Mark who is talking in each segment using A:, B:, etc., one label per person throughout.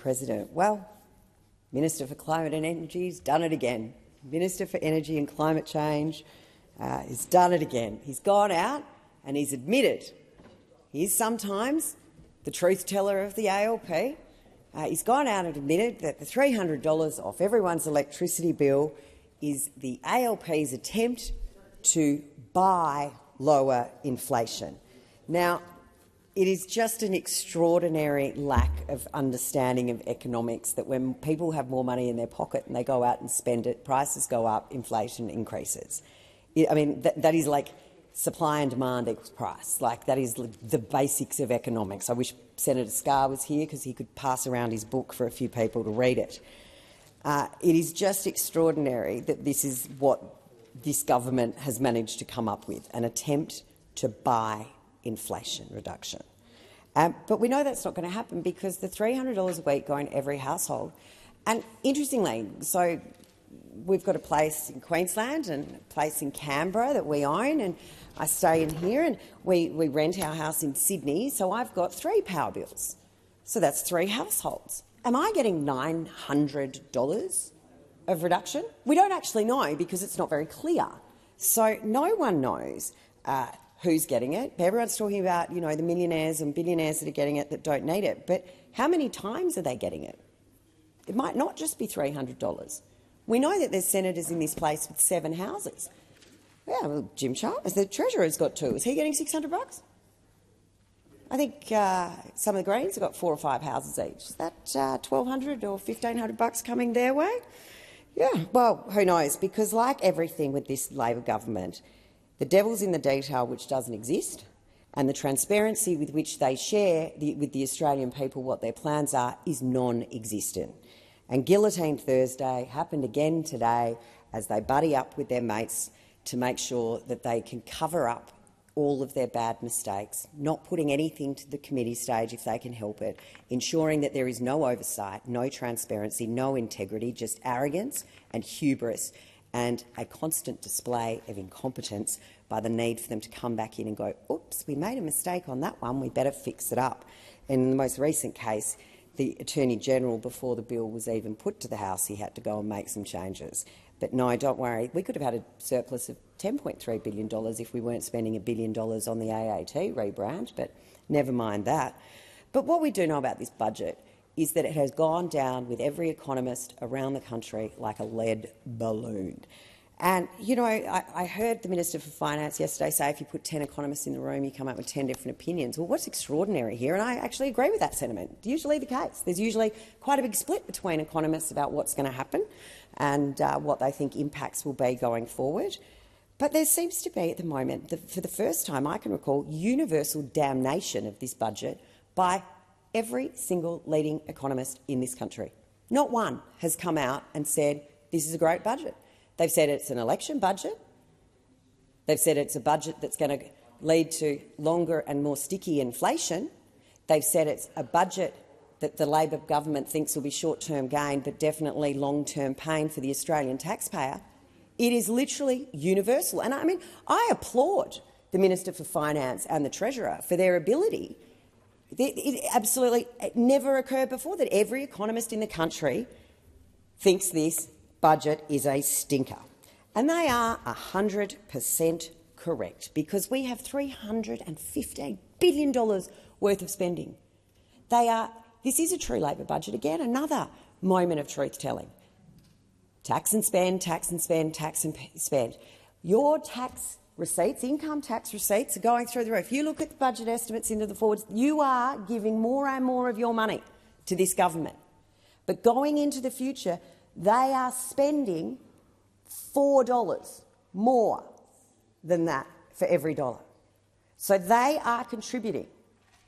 A: President. Well, Minister for Climate and Energy's done it again. Minister for Energy and Climate Change has done it again. He's gone out and he's admitted he's sometimes the truth teller of the ALP. He's gone out and admitted that the $300 off everyone's electricity bill is the ALP's attempt to buy lower inflation. Now, it is just an extraordinary lack of understanding of economics that when people have more money in their pocket and they go out and spend it, prices go up, inflation increases. I mean, that is like supply and demand equals price. Like, that is the basics of economics. I wish Senator Scarr was here because he could pass around his book for a few people to read it. It is just extraordinary that this is what this government has managed to come up with, an attempt to buy inflation reduction. But we know that's not going to happen because the $300 a week go in every household. And interestingly, so we've got a place in Queensland and a place in Canberra that we own, and I stay in here, and we rent our house in Sydney, so I've got 3 power bills. So that's 3 households. Am I getting $900 of reduction? We don't actually know because it's not very clear. So no one knows who's getting it. Everyone's talking about, you know, the millionaires and billionaires that are getting it that don't need it. But how many times are they getting it? It might not just be $300. We know that there's senators in this place with 7 houses. Yeah, well, Jim Chalmers, the Treasurer's got 2. Is he getting $600? I think some of the Greens have got 4 or 5 houses each. Is that $1,200 or $1,500 coming their way? Yeah, well, who knows? Because like everything with this Labor government, the devil's in the detail, which doesn't exist, and the transparency with which they share with the Australian people what their plans are is non-existent. And Guillotine Thursday happened again today as they buddy up with their mates to make sure that they can cover up all of their bad mistakes, not putting anything to the committee stage if they can help it, ensuring that there is no oversight, no transparency, no integrity, just arrogance and hubris, and a constant display of incompetence by the need for them to come back in and go, oops, we made a mistake on that one, we better fix it up. In the most recent case, the Attorney-General, before the bill was even put to the House, he had to go and make some changes. But no, don't worry, we could have had a surplus of $10.3 billion if we weren't spending $1 billion on the AAT rebrand, but never mind that. But what we do know about this budget is that it has gone down with every economist around the country like a lead balloon. And, you know, I heard the Minister for Finance yesterday say if you put 10 economists in the room, you come up with 10 different opinions. Well, what's extraordinary here, and I actually agree with that sentiment, it's usually the case. There's usually quite a big split between economists about what's going to happen and what they think impacts will be going forward. But there seems to be at the moment, for the first time I can recall, universal damnation of this budget by every single leading economist in this country. Not one has come out and said this is a great budget. They've said it's an election budget. They've said it's a budget that's going to lead to longer and more sticky inflation. They've said it's a budget that the Labor government thinks will be short-term gain but definitely long-term pain for the Australian taxpayer. It is literally universal. And I mean, I applaud the Minister for Finance and the Treasurer for their ability. It never occurred before that every economist in the country thinks this budget is a stinker. And they are 100% correct, because we have $315 billion worth of spending. This is a true Labor budget. Again, another moment of truth-telling. Tax and spend, tax and spend, tax and spend. Your tax receipts, income tax receipts, are going through the roof. You look at the budget estimates into the forwards, you are giving more and more of your money to this government. But going into the future, they are spending $4 more than that for every dollar. So they are contributing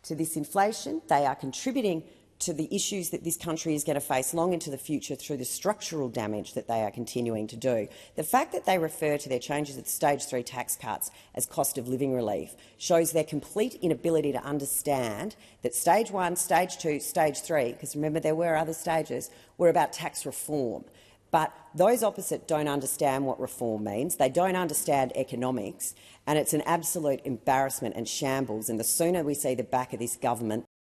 A: to this inflation. They are contributing to the issues that this country is going to face long into the future through the structural damage that they are continuing to do. The fact that they refer to their changes at Stage 3 tax cuts as cost of living relief shows their complete inability to understand that Stage 1, Stage 2, Stage 3, because remember there were other stages, were about tax reform. But those opposite don't understand what reform means. They don't understand economics, and it's an absolute embarrassment and shambles. And the sooner we see the back of this government,